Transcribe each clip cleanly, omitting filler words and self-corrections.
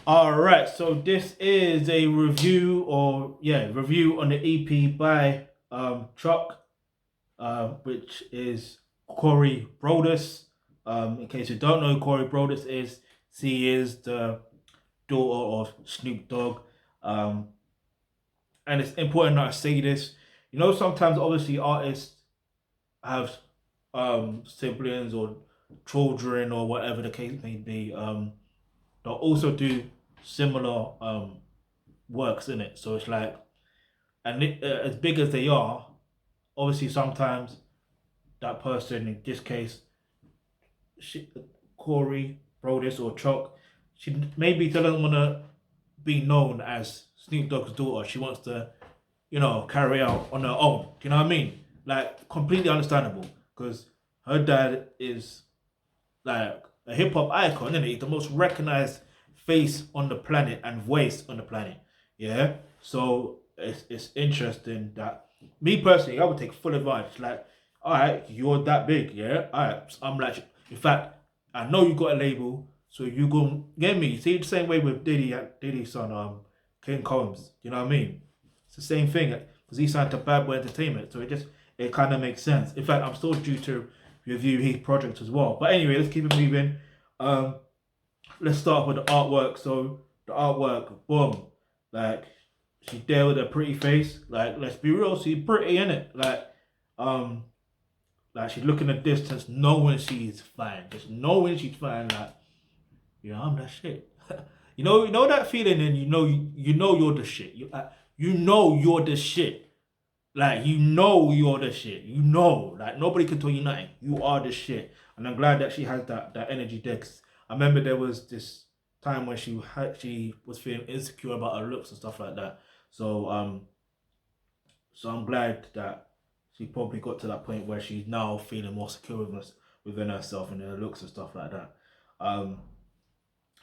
All right, so this is a review on the EP by Choc, which is Corey Brodus. In case you don't know who Corey Brodus is, she is the daughter of Snoop Dogg. Um, and it's important that I say this. You know, sometimes obviously artists have siblings or children or whatever the case may be. They'll also do similar works in it. So it's like, as big as they are, obviously sometimes that person, in this case, she, Corey, Brodus, or Choc, she maybe doesn't want to be known as Snoop Dogg's daughter. She wants to, carry out on her own. Do you know what I mean? Like, completely understandable because her dad is like a hip hop icon, isn't he? He's the most recognized face on the planet and voice on the planet. Yeah. So it's interesting that me personally, I would take full advantage. Like, all right, you're that big, yeah. All right, I'm like, in fact, I know you got a label, so you gonna get me. See, the same way with Diddy's son, King Combs. You know what I mean? It's the same thing because he signed to Bad Boy Entertainment, so it kind of makes sense. In fact, I'm still due to review his project as well. But anyway, let's keep it moving. Um, let's start with the artwork. So the artwork, boom, like she there with a pretty face. Like, let's be real, she's pretty in it. Um, like she's looking at distance, knowing she's fine, just knowing she's fine. Like, I'm that shit. You know that feeling, and you know you're the shit. You know you're the shit. Like, you're the shit. Like, nobody can tell you nothing. You are the shit. And I'm glad that she has that energy there. 'Cause I remember there was this time when she was feeling insecure about her looks and stuff like that. So I'm glad that she probably got to that point where she's now feeling more secure within herself and her looks and stuff like that. Um,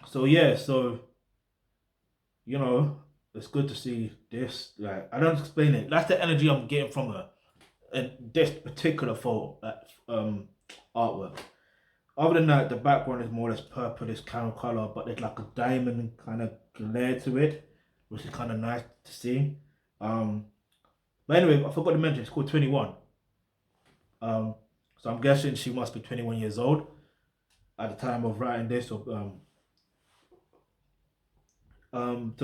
so yeah, so you know, it's good to see this. Like, I don't explain it. That's the energy I'm getting from her in this particular photo, artwork. Other than that, the background is more or less purplish kind of color, but there's like a diamond kind of glare to it, which is kind of nice to see. Um, but anyway, I forgot to mention it's called 21. Um, so I'm guessing she must be 21 years old at the time of writing this. So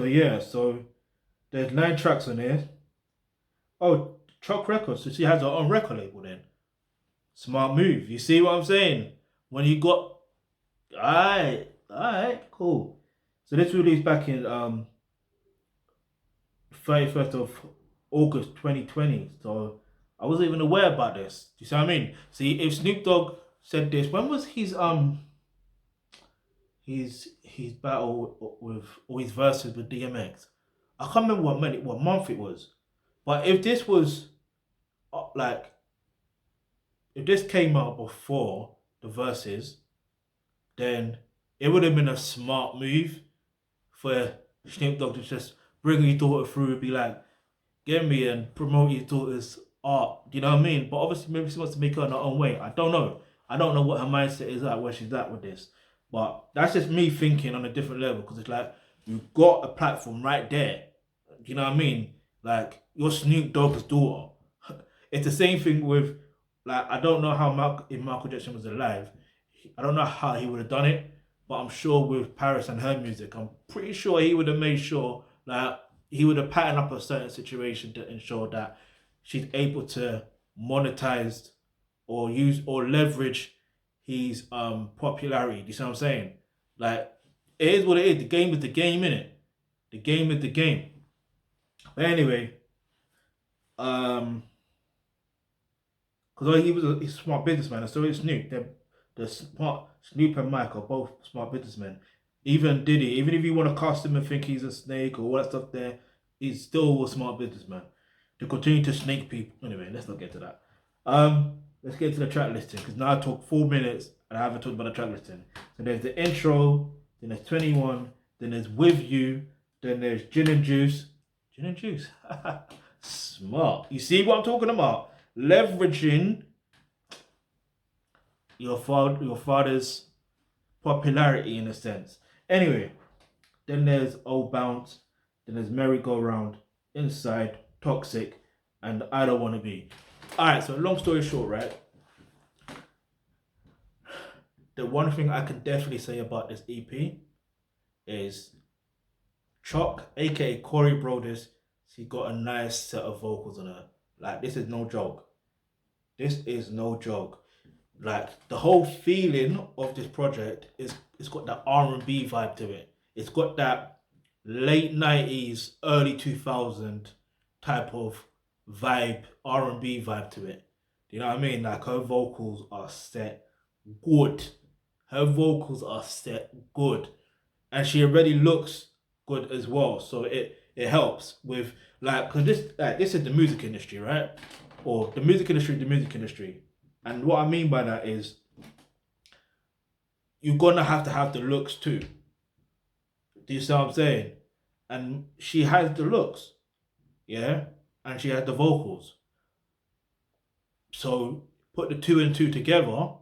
yeah, so there's 9 tracks on here. Oh, Choc Records. So she has her own record label then. Smart move. You see what I'm saying? When you got, alright, cool. So this released back in 31st of August 2020. So I wasn't even aware about this. Do you see what I mean? See, if Snoop Dogg said this, when was his battle with, or his verses with DMX? I can't remember what month it was. But if this was like, if this came out before the verses, then it would have been a smart move for Snoop Dogg to just bring his daughter through and be like, get me and promote his daughter's art. Do you know what I mean? But obviously, maybe she wants to make her in her own way. I don't know. I don't know what her mindset is at, where she's at with this. But that's just me thinking on a different level because it's like, you've got a platform right there. Do you know what I mean? Like, you're Snoop Dogg's daughter. It's the same thing with, like, I don't know how if Michael Jackson was alive, I don't know how he would have done it, but I'm sure with Paris and her music, I'm pretty sure he would have made sure that he would have patterned up a certain situation to ensure that she's able to monetize or use or leverage his popularity. Do you see what I'm saying? Like, it is what it is. The game is the game, innit? The game is the game. But anyway, because he was a smart businessman, and so is Snoop. The smart Snoop and Mike are both smart businessmen. Even Diddy, even if you want to cast him and think he's a snake or all that stuff, there, he's still a smart businessman. To continue to snake people. Anyway, let's not get to that. Let's get to the track listing because now I talk 4 minutes and I haven't talked about the track listing. So there's the intro, then there's 21, then there's With You, then there's Gin and Juice. Gin and Juice. Smart. You see what I'm talking about? Leveraging your father's popularity in a sense. Anyway, Then there's Old Bounce. Then there's Merry Go Round, Inside, Toxic, and I Don't Wanna Be. Alright, so long story short, right? The one thing I can definitely say about this EP is Choc, aka Corey Brodus, she got a nice set of vocals on her. Like, this is no joke. This is no joke. Like, the whole feeling of this project is it's got that R&B vibe to it. It's got that late 90s, early 2000 type of vibe, R&B vibe to it. Do you know what I mean? Like, her vocals are set good. Her vocals are set good. And she already looks good as well. So it helps with, like, because this is the music industry, right? Or the music industry. And what I mean by that is you're gonna have to have the looks too. Do you see what I'm saying? And she has the looks, yeah, and she has the vocals. So put the two and two together,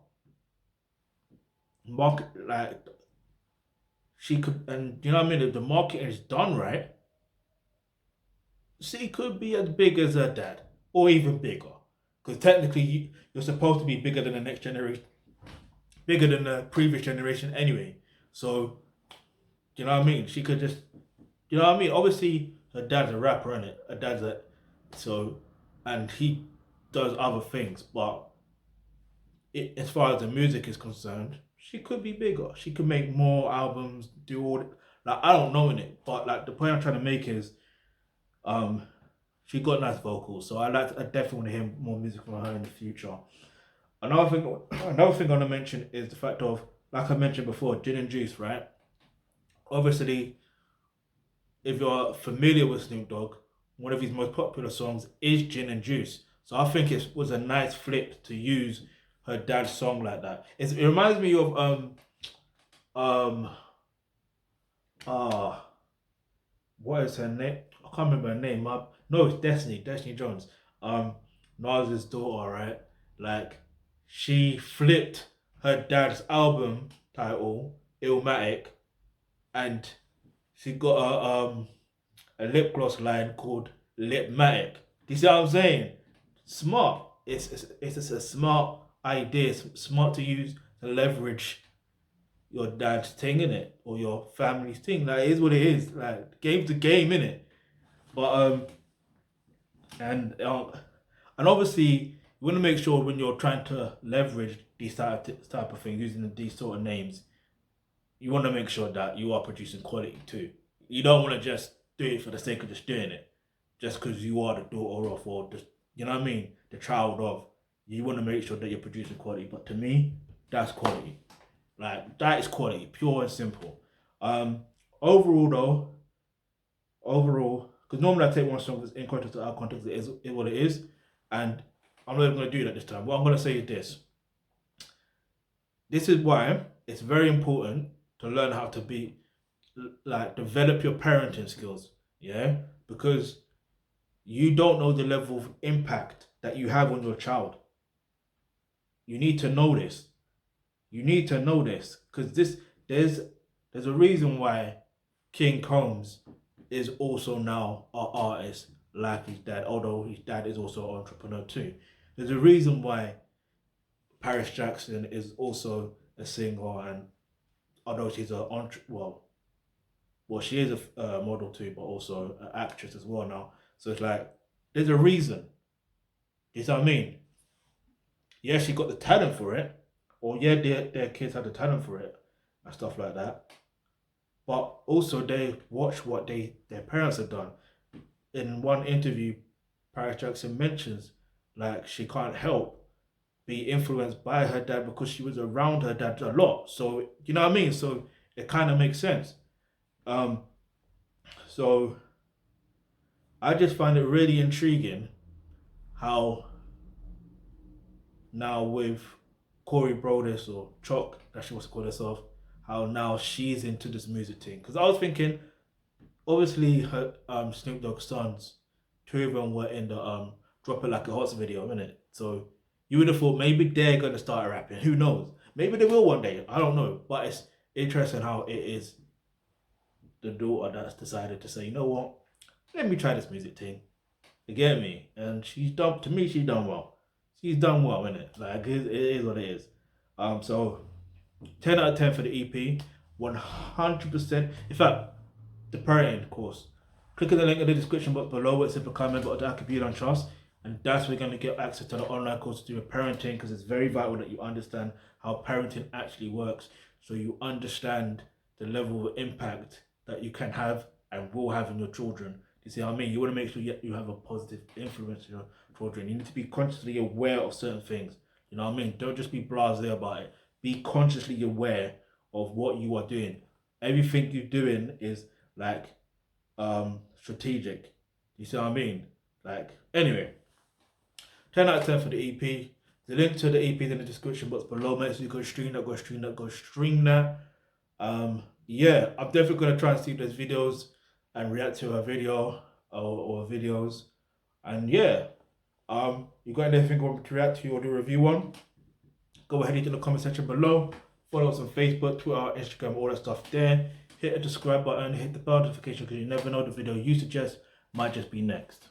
market, like, she could, and you know what I mean. If the marketing is done right, she could be as big as her dad, or even bigger. Because technically, you're supposed to be bigger than the next generation, bigger than the previous generation anyway. So, you know what I mean? She could just, you know what I mean? Obviously, her dad's a rapper, isn't it? Her dad's a, so, and he does other things. But as far as the music is concerned, she could be bigger. She could make more albums, do all, like, I don't know in it. But, like, the point I'm trying to make is, um, she got nice vocals. So I definitely want to hear more music from her in the future. Another thing I want to mention is the fact of, like I mentioned before, Gin and Juice, right? Obviously, if you're familiar with Snoop Dogg, one of his most popular songs is Gin and Juice. So I think it was a nice flip to use her dad's song like that. It reminds me of um uh what is her name? I can't remember her name. No, it's Destiny Jones. Nas's daughter, right? Like, she flipped her dad's album title, Illmatic, and she got a lip gloss line called Lipmatic. Do you see what I'm saying? Smart. It's just a smart idea. It's smart to use to leverage your dad's thing in it, or your family's thing. Like, it is what it is. Like, game's the game in it. But and um and obviously you want to make sure when you're trying to leverage these type of things using these sort of names, you want to make sure that you are producing quality too. You don't want to just do it for the sake of just doing it, just because you are the daughter of, or just, you know what I mean, the child of. You want to make sure that you're producing quality. But to me, that's quality. Like, that is quality, pure and simple. Um, overall though, because normally I take one song that's in context or out of context, is what it is, and I'm not even going to do that this time. What I'm going to say is this: this is why it's very important to learn how to be, like, develop your parenting skills, yeah, because you don't know the level of impact that you have on your child. You need to know this. You need to know this, because there's a reason why King Combs is also now an artist like his dad, although his dad is also an entrepreneur too. There's a reason why Paris Jackson is also a singer, and although she's well, she is a model too, but also an actress as well now. So it's like, there's a reason. You know what I mean? Yeah, she got the talent for it, or yeah, their kids had the talent for it and stuff like that. But also they watch what their parents have done. In one interview, Paris Jackson mentions, like, she can't help be influenced by her dad because she was around her dad a lot. So, you know what I mean? So it kind of makes sense. Um, so I just find it really intriguing how now with Corey Brodus, or Choc, that she wants to call herself, how now she's into this music thing. Because I was thinking, obviously her Snoop Dogg's sons, two of them were in the Drop It Like a Hot video, innit? So you would have thought maybe they're gonna start rapping. Who knows? Maybe they will one day. I don't know. But it's interesting how it is the daughter that's decided to say, you know what, let me try this music thing. You get me? And she's done, to me, she's done well. She's done well, innit? Like, it is what it is. So 10 out of 10 for the EP, 100%. In fact, the parenting course. Click on the link in the description box below where it says become a member of the Thealkebulantrust, and that's where you're going to get access to the online course to do with parenting, because it's very vital that you understand how parenting actually works, so you understand the level of impact that you can have and will have in your children. You see what I mean? You want to make sure you have a positive influence on your children. You need to be consciously aware of certain things. You know what I mean? Don't just be blasé about it. Be consciously aware of what you are doing. Everything you're doing is like strategic. You see what I mean? Like, anyway, 10 out of 10 for the EP. The link to the EP is in the description box below. Make sure you go stream that. Yeah, I'm definitely gonna try and see if there's videos and react to a video or videos. And yeah, you got anything you want me to react to or do a review on? Go ahead into the comment section below. Follow us on Facebook, Twitter, Instagram, all that stuff there. Hit the subscribe button, hit the bell notification, because you never know, the video you suggest might just be next.